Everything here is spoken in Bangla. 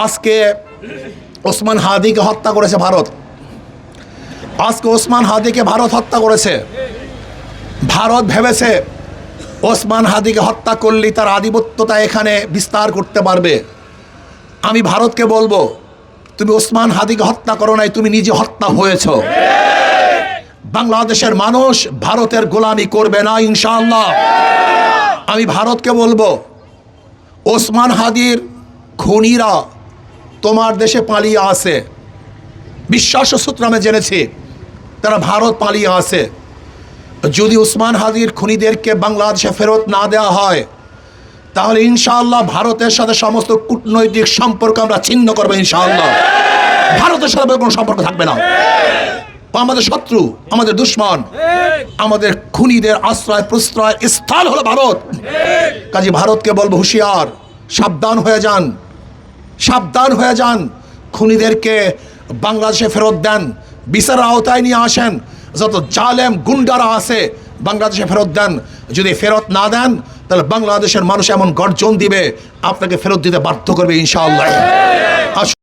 আজকে ওসমান হাদিকে হত্যা করেছে ভারত। আজকে ওসমান হাদিকে ভারত হত্যা করেছে। ভারত ভেবেছে ওসমান হাদিকে হত্যা করলেই তার আধিপত্যতা এখানে বিস্তার করতে পারবে। আমি ভারতকে বলবো, তুমি ওসমান হাদিকে হত্যা করো নাই, তুমি নিজে হত্যা হয়েছ। বাংলাদেশের মানুষ ভারতের গোলামি করবে না ইনশাআল্লাহ। আমি ভারতকে বলবো, ওসমান হাদির খুনিরা তোমার দেশে পালিয়ে আছে। বিশ্বাস সূত্র আমি জেনেছি তারা ভারত পালিয়ে আছে। যদি ওসমান হাদির খুনিদেরকে বাংলাদেশে ফেরত না দেওয়া হয়, তাহলে ইনশাআল্লাহ ভারতের সাথে সমস্ত কূটনৈতিক সম্পর্ক আমরা ছিন্ন করবো ইনশাআল্লাহ। ভারতের সাথে কোনো সম্পর্ক থাকবে না। আমাদের শত্রু, আমাদের দুশ্মন, আমাদের খুনিদের আশ্রয় প্রশ্রয় স্থল হলো ভারত। কাজে ভারতকে বলবো, হুঁশিয়ার, সাবধান হয়ে যান, সাবধান হয়ে যান। খুনিদেরকে বাংলাদেশে ফেরত দেন, বিচারের আওতায় নিয়ে আসেন। যত জালেম গুন্ডারা আছে বাংলাদেশে ফেরত দেন। যদি ফেরত না দেন, তাহলে বাংলাদেশের মানুষ এমন গর্জন দিবে, আপনাকে ফেরত দিতে বাধ্য করবে ইনশাআল্লাহ।